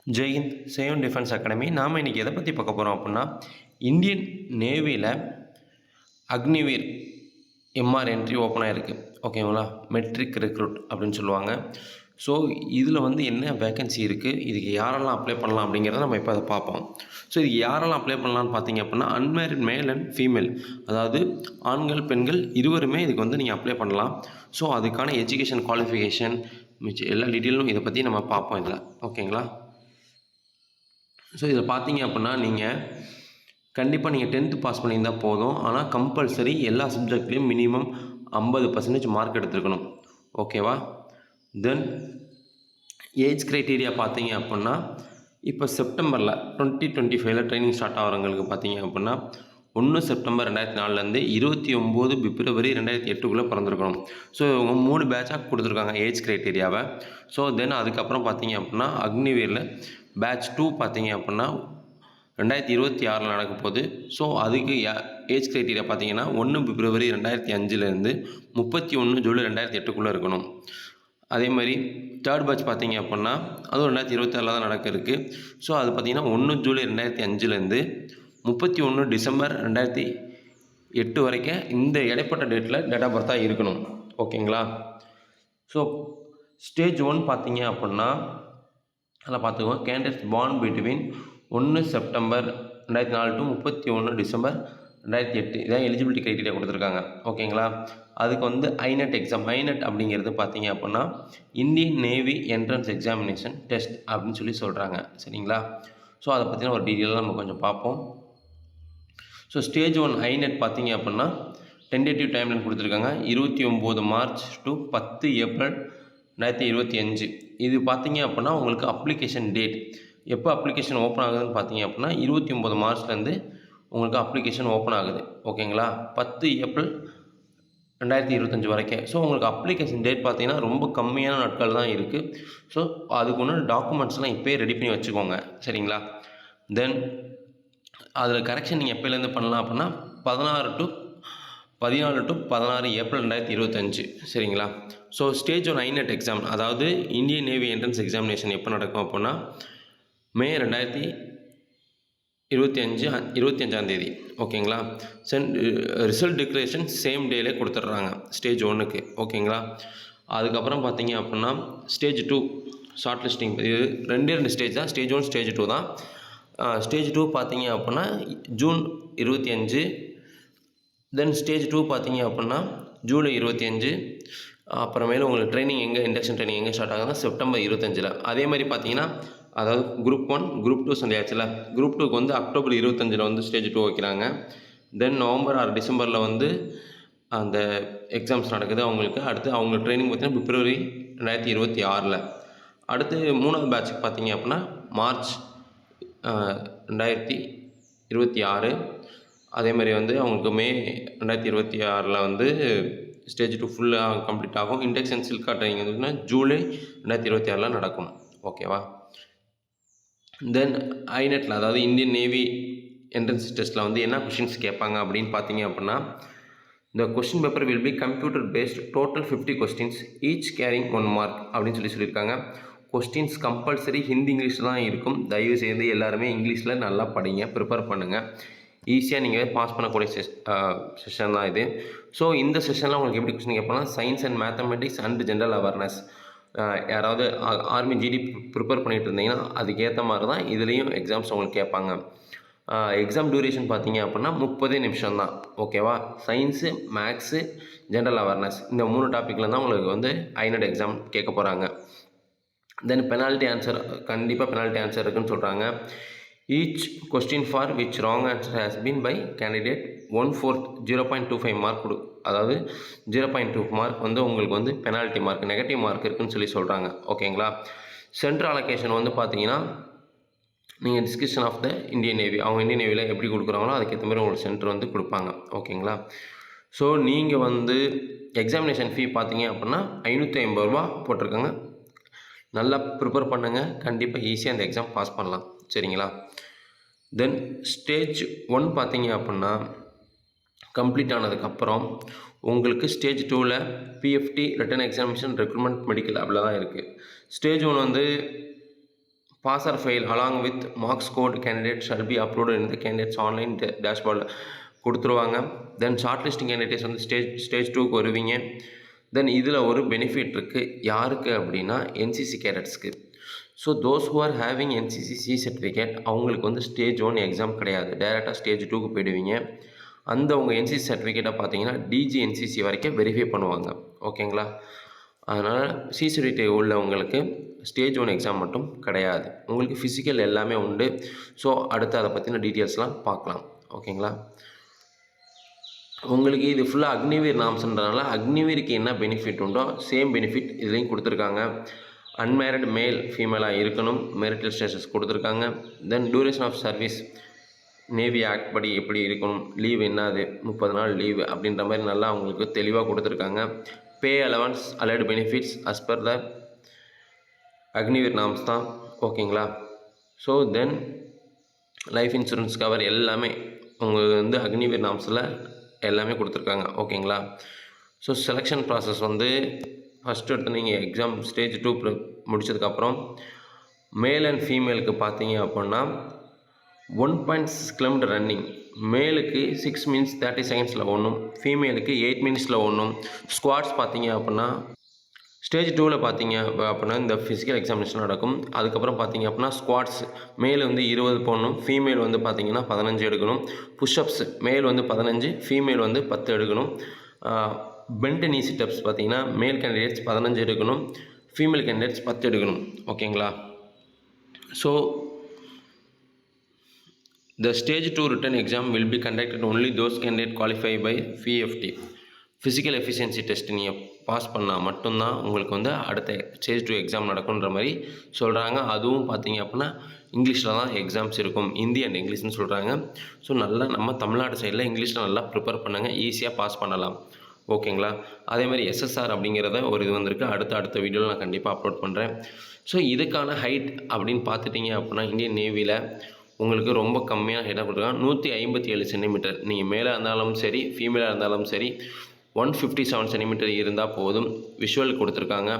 ஜெய்ஹிந்த் சேவன் defence academy. நாம் இன்றைக்கி எதை பற்றி பார்க்க போகிறோம் அப்படின்னா, இந்தியன் நேவியில் அக்னிவீர் எம்ஆர் என்ட்ரி ஓப்பன் ஆகிருக்கு. ஓகேங்களா? மெட்ரிக் ரெக்ரூட் அப்படின்னு சொல்லுவாங்க. ஸோ இதில் வந்து என்ன வேக்கன்சி இருக்குது, இதுக்கு யாரெல்லாம் அப்ளை பண்ணலாம் அப்படிங்கிறத நம்ம இப்போ அதை பார்ப்போம். ஸோ இதுக்கு யாரெல்லாம் அப்ளை பண்ணலான்னு பார்த்தீங்க அப்படின்னா, அன்மேரிட் மேல் அண்ட் ஃபீமேல், அதாவது ஆண்கள் பெண்கள் இருவருமே இதுக்கு வந்து நீங்கள் அப்ளை பண்ணலாம். ஸோ அதுக்கான எஜுகேஷன் குவாலிஃபிகேஷன் மிச்சம் எல்லா டீட்டெயிலும் இதை பற்றி நம்ம பார்ப்போம் இதில். ஓகேங்களா? ஸோ இதில் பார்த்தீங்க அப்படின்னா, நீங்கள் கண்டிப்பாக நீங்கள் 10th பாஸ் பண்ணியிருந்தால் போதும். ஆனால் கம்பல்சரி எல்லா சப்ஜெக்ட்லேயும் மினிமம் 50% மார்க் எடுத்துருக்கணும். ஓகேவா? தென் ஏஜ் க்ரைட்டீரியா பார்த்தீங்க அப்படின்னா, இப்போ செப்டம்பரில் 2025 ட்ரைனிங் ஸ்டார்ட் ஆகிறவங்களுக்கு பார்த்தீங்க அப்படின்னா, 1 செப்டம்பர் 2004 29 பிப்ரவரி 2008 பிறந்திருக்கணும். ஸோ இவங்க 3 பேட்சாக கொடுத்துருக்காங்க ஏஜ் க்ரைட்டீரியாவை. ஸோ தென் அதுக்கப்புறம் பார்த்தீங்க அப்படின்னா, அக்னிவீரில் பேட்ச் 2 பார்த்தீங்க அப்படின்னா 2026 நடக்க போகுது. ஸோ அதுக்கு ஏஜ் க்ரைட்டீரியா பார்த்தீங்கன்னா 1 பிப்ரவரி 2005 31 ஜூலை 2008 இருக்கணும். அதே மாதிரி தேர்ட் பேட்ச் பார்த்தீங்க அப்படின்னா அதுவும் 2026 தான் நடக்க இருக்குது. ஸோ அது பார்த்தீங்கன்னா 1 ஜூலை 2005 31 டிசம்பர் 2008 வரைக்கும் இந்த இடைப்பட்ட டேட்டில் டேட் ஆஃப் பர்த்தாக இருக்கணும். ஓகேங்களா? ஸோ ஸ்டேஜ் 1 பார்த்தீங்க அப்படின்னா அதில் பார்த்துக்கோங்க, candidates born between 1 September 2004 to 31 December 2008 இதான் எலிஜிபிலிட்டி க்ரைட்டீரியா கொடுத்துருக்காங்க. ஓகேங்களா? அதுக்கு வந்து ஐநெட் எக்ஸாம். ஐநெட் அப்படிங்கிறது பார்த்தீங்க அப்படின்னா Indian navy entrance examination test அப்படின்னு சொல்லி சொல்கிறாங்க. சரிங்களா? ஸோ அதை பற்றின ஒரு டீட்டெயிலாக நம்ம கொஞ்சம் பார்ப்போம். ஸோ ஸ்டேஜ் 1 ஐநெட் பார்த்தீங்க அப்படின்னா டென்டேட்டிவ் டைம்லைன் கொடுத்துருக்காங்க 29 மார்ச் டு 10 ஏப்ரல் 2025. இது பார்த்தீங்க அப்படின்னா உங்களுக்கு அப்ளிகேஷன் டேட் எப்போ அப்ளிகேஷன் ஓப்பன் ஆகுதுன்னு பார்த்தீங்க அப்படின்னா 29 மார்ச்லேருந்து உங்களுக்கு அப்ளிகேஷன் ஓப்பன் ஆகுது. ஓகேங்களா? 10 ஏப்ரல் 2025 வரைக்கும். ஸோ உங்களுக்கு அப்ளிகேஷன் டேட் பார்த்தீங்கன்னா ரொம்ப கம்மியான நாட்கள் தான் இருக்குது. ஸோ அதுக்கு ஒன்று டாக்குமெண்ட்ஸ்லாம் இப்போயே ரெடி பண்ணி வச்சுக்கோங்க. சரிங்களா? தென் அதில் கரெக்ஷன் நீங்கள் எப்போலேருந்து பண்ணலாம் அப்படின்னா 14 டு 16 ஏப்ரல் 2025. சரிங்களா? ஸோ ஸ்டேஜ் 1 ஐநெட் எக்ஸாம், அதாவது இந்தியன் நேவி என்ட்ரன்ஸ் எக்ஸாமினேஷன் எப்போ நடக்கும் அப்படின்னா மே 2025 ஓகேங்களா? ரிசல்ட் டிக்ளரேஷன் சேம் டேலே கொடுத்துட்றாங்க ஸ்டேஜ் 1க்கு. ஓகேங்களா? அதுக்கப்புறம் பார்த்தீங்க அப்படின்னா ஸ்டேஜ் 2 ஷார்ட் லிஸ்டிங். இது 2 ஸ்டேஜ் தான். ஸ்டேஜ் 1 ஸ்டேஜ் 2 தான். ஸ்டேஜ் 2 பார்த்தீங்க அப்படின்னா ஜூன் 25. தென் ஸ்டேஜ் 2 பார்த்தீங்க அப்படின்னா ஜூலை 25. அப்புறமேலும் உங்களுக்கு ட்ரைனிங் இண்டக்ஷன் ட்ரைனிங் எங்கே ஸ்டார்ட் ஆகுதுன்னா செப்டம்பர் 25. அதே மாதிரி பார்த்தீங்கன்னா, அதாவது குரூப் 1 குரூப் 2 சொல்லியாச்சுல, குரூப் 2க்கு வந்து அக்டோபர் 25 ஸ்டேஜ் 2 வைக்கிறாங்க. தென் நவம்பர் ஆர் டிசம்பரில் அந்த எக்ஸாம்ஸ் நடக்குது அவங்களுக்கு. அடுத்து அவங்க ட்ரைனிங் பார்த்தீங்கன்னா பிப்ரவரி 2026. அடுத்து 3வது பேட்சுக்கு பார்த்தீங்க அப்படின்னா மார்ச் 2026. அதே மாதிரி அவங்களுக்கு மே 2026 ஸ்டேஜ் 2 ஃபுல்லாக கம்ப்ளீட் ஆகும். இண்டக்ஷன் சில்கா ட்ரைனிங் ஜூலை 2026 நடக்கும். ஓகேவா? தென் ஐநெட்டில், அதாவது இந்தியன் நேவி என்ட்ரன்ஸ் டெஸ்ட்டில் என்ன கொஷின்ஸ் கேட்பாங்க அப்படின்னு பார்த்தீங்க அப்படின்னா, இந்த question paper will be computer based, total 50 questions, each carrying 1 mark அப்படின்னு சொல்லியிருக்காங்க. கொஸ்டின்ஸ் கம்பல்சரி ஹிந்தி இங்கிலீஷ் தான் இருக்கும். தயவு செய்து எல்லாருமே இங்கிலீஷில் நல்லா படிங்க, ப்ரிப்பேர் பண்ணுங்கள். ஈஸியாக நீங்கள் பாஸ் பண்ணக்கூடிய செஷன் தான் இது. ஸோ இந்த செஷனில் உங்களுக்கு எப்படி கொஸ்டின் கேட்பாங்கன்னா, science and mathematics and general awareness. யாராவது ஆர்மி ஜிடி ப்ரிப்பேர் பண்ணிகிட்டு இருந்தீங்கன்னா அதுக்கேற்ற மாதிரி தான் இதுலேயும் எக்ஸாம்ஸ் உங்களுக்கு கேட்பாங்க. எக்ஸாம் டியூரேஷன் பார்த்தீங்க அப்படின்னா 30 நிமிஷம் தான். ஓகேவா? சயின்ஸு, மேக்ஸு, ஜென்ரல் அவேர்னஸ் இந்த 3 டாப்பிக்கில் தான் உங்களுக்கு ஐநெட் எக்ஸாம் கேட்க போகிறாங்க. தென் பெனால்ட்டி ஆன்சர், கண்டிப்பாக பெனால்ட்டி ஆன்சர் இருக்குன்னு சொல்கிறாங்க. Each question for which wrong answer has been by candidate 1/4 0.25 mark அதாவது 0.2 மார்க் உங்களுக்கு பெனால்ட்டி மார்க், நெகட்டிவ் மார்க் இருக்குன்னு சொல்கிறாங்க. ஓகேங்களா? சென்ட்ரல் அலோகேஷன் பார்த்தீங்கன்னா நீங்கள் description of the Indian Navy, அவங்க இந்தியன் நேவியில் எப்படி கொடுக்குறாங்களோ அதுக்கேற்ற மாதிரி உங்களுக்கு சென்டர் கொடுப்பாங்க. ஓகேங்களா? ஸோ நீங்கள் எக்ஸாமினேஷன் ஃபீ பார்த்தீங்க அப்படின்னா 550 ரூபா போட்டிருக்காங்க. நல்லா ப்ரிப்பேர் பண்ணுங்கள், கண்டிப்பாக ஈஸியாக அந்த எக்ஸாம் பாஸ் பண்ணலாம். சரிங்களா? தென் ஸ்டேஜ் 1 பார்த்தீங்க அப்படின்னா கம்ப்ளீட் ஆனதுக்கப்புறம் உங்களுக்கு ஸ்டேஜ் 2ல் PFT written examination recruitment medical அப்படிலாம் தான் இருக்குது. Stage 1 pass or fail along with marks code candidate shall be upload இந்த கேண்டிடேட்ஸ் ஆன்லைன் டேஷ்போர்டில் கொடுத்துருவாங்க. தென் ஷார்ட் லிஸ்டிங் கேண்டிடேட்ஸ் வந்து ஸ்டேஜ் 2க்கு வருவீங்க. தென் இதில் ஒரு பெனிஃபிட் இருக்குது. யாருக்கு அப்படின்னா என்சிசி கேடட்ஸ்க்கு. So those who are having NCC certificate அவங்களுக்கு வந்து ஸ்டேஜ் 1 எக்ஸாம் கிடையாது. டேரெக்டாக ஸ்டேஜ் 2க்கு போயிடுவீங்க. அந்த உங்கள் என்சிசி சர்டிஃபிகேட்டை பார்த்தீங்கன்னா டிஜி என்சிசி வரைக்கும் வெரிஃபை பண்ணுவாங்க. ஓகேங்களா? அதனால் சிசிடிடி உள்ளவங்களுக்கு ஸ்டேஜ் 1 எக்ஸாம் மட்டும் கிடையாது. உங்களுக்கு ஃபிசிக்கல் எல்லாமே உண்டு. ஸோ அடுத்து அதை பற்றின டீட்டெயில்ஸ்லாம் பார்க்கலாம். ஓகேங்களா? உங்களுக்கு இது ஃபுல்லாக அக்னிவீர் நாம்ஸ்ன்றதுனால அக்னிவீருக்கு என்ன பெனிஃபிட் உண்டோ சேம் பெனிஃபிட் இதுலேயும் கொடுத்துருக்காங்க. அன்மேரிட் மேல் ஃபீமேலாக இருக்கணும். மெரிட்டல் ஸ்டேட்டஸ் கொடுத்துருக்காங்க. Then duration of service navy act படி எப்படி இருக்கணும், லீவ் என்னது 30 நாள் லீவு அப்படின்ற மாதிரி நல்லா அவங்களுக்கு தெளிவாக கொடுத்துருக்காங்க. Pay allowance allied benefits as per the Agniveer norms தான். ஓகேங்களா? So then life insurance cover எல்லாமே உங்களுக்கு வந்து அக்னிவீர் நாம்ஸில் எல்லாமே கொடுத்துருக்காங்க. ஓகேங்களா? ஸோ செலெக்ஷன் ப்ராசஸ் வந்து ஃபஸ்ட்டு எடுத்து நீங்கள் எக்ஸாம் ஸ்டேஜ் 2 முடித்ததுக்கப்புறம் மேல் அண்ட் ஃபீமேலுக்கு பார்த்தீங்க அப்படின்னா 1.6 கிலோமீட்டர் ரன்னிங். மேலுக்கு 6 minutes 30 secondsல ஒன்றும், ஃபீமேலுக்கு 8 minutesல ஒன்றும். ஸ்குவாட்ஸ் பார்த்தீங்க அப்படின்னா ஸ்டேஜ் 2ல் பார்த்தீங்க அப்படின்னா இந்த ஃபிசிக்கல் எக்ஸாமினேஷன் நடக்கும். அதுக்கப்புறம் பார்த்தீங்க அப்படின்னா ஸ்குவாட்ஸ் மேல் வந்து 20 போடணும், ஃபீமேல் வந்து பார்த்தீங்கன்னா 15 எடுக்கணும். புஷ்அப்ஸ் மேல் வந்து 15, ஃபீமேல் வந்து 10 எடுக்கணும். பெண்ட் நீ சிட்டப்ஸ் பார்த்தீங்கன்னா மேல் கேண்டிடேட்ஸ் 15 எடுக்கணும், ஃபீமேல் கேண்டிடேட்ஸ் 10 எடுக்கணும். ஓகேங்களா? So the stage 2 written exam will be conducted only those candidates qualified by FEFT physical efficiency test நீங்கள் பாஸ் பண்ணால் மட்டும்தான் உங்களுக்கு வந்து அடுத்த ஸ்டேஜ் 2 எக்ஸாம் நடக்குன்ற மாதிரி சொல்கிறாங்க. அதுவும் பார்த்தீங்க அப்படின்னா இங்கிலீஷில் தான் எக்ஸாம்ஸ் இருக்கும். ஹிந்தி அண்ட் இங்கிலீஷ்னு சொல்கிறாங்க. ஸோ நல்லா நம்ம தமிழ்நாடு சைடில் இங்கிலீஷில் நல்லா ப்ரிப்பேர் பண்ணுங்கள், ஈஸியாக பாஸ் பண்ணலாம். ஓகேங்களா? அதேமாதிரி எஸ்எஸ்ஆர் அப்படிங்கிறத ஒரு இது வந்திருக்கு. அடுத்த வீடியோவில் நான் கண்டிப்பாக அப்லோட் பண்ணுறேன். ஸோ இதுக்கான ஹைட் அப்படின்னு பார்த்துட்டிங்க அப்படின்னா இந்தியன் நேவியில் உங்களுக்கு ரொம்ப கம்மியான ஹைட்டாக கொடுத்துருக்காங்க. 157 சென்டிமீட்டர். நீங்கள் மேலே இருந்தாலும் சரி, ஃபீமேலாக இருந்தாலும் சரி 157 சென்டிமீட்டர் இருந்தால் போதும். விஷுவல் கொடுத்துருக்காங்க.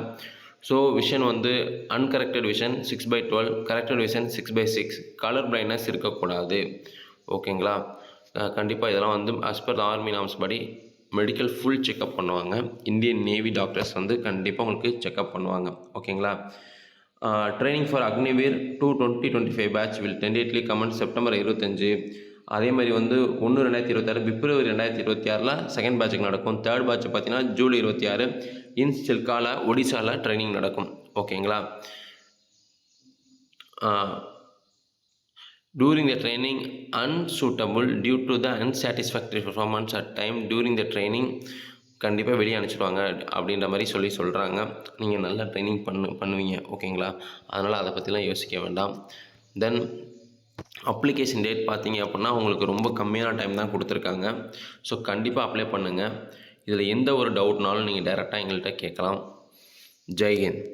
ஸோ விஷன் வந்து uncorrected vision 6/12, corrected vision 6/6. Colour blindness இருக்கக்கூடாது. ஓகேங்களா? கண்டிப்பாக இதெல்லாம் வந்து அஸ் பர் ஆர்மி நாம்ஸ் படி மெடிக்கல் ஃபுல் செக்கப் பண்ணுவாங்க. இந்தியன் நேவி டாக்டர்ஸ் வந்து கண்டிப்பாக உங்களுக்கு செக்கப் பண்ணுவாங்க. ஓகேங்களா? Training for Agniveer 2025 batch will tentatively commence September 25. அதே மாதிரி வந்து 1/2026 பிப்ரவரி 2026 செகண்ட் பேட்சுக்கு நடக்கும். தேர்ட் பேட்ச் பார்த்தீங்கன்னா ஜூலை 26 இன் சில்காலா ஒடிசாவில் ட்ரைனிங் நடக்கும். ஓகேங்களா? during the training unsuitable due to the unsatisfactory performance at time during the training கண்டிப்பாக வெளியே அனுப்பிச்சிடுவாங்க அப்படின்ற மாதிரி சொல்கிறாங்க. நீங்கள் நல்லா ட்ரைனிங் பண்ணுவீங்க. ஓகேங்களா? அதனால் அதை பற்றிலாம் யோசிக்க வேண்டாம். தென் அப்ளிகேஷன் டேட் பார்த்தீங்க அப்படின்னா உங்களுக்கு ரொம்ப கம்மியான டைம் தான் கொடுத்துருக்காங்க. ஸோ கண்டிப்பாக அப்ளை பண்ணுங்கள். இதில் எந்த ஒரு டவுட்னாலும் நீங்கள் டைரெக்டாக எங்கள்கிட்ட கேட்கலாம். ஜெய் ஹிந்த்.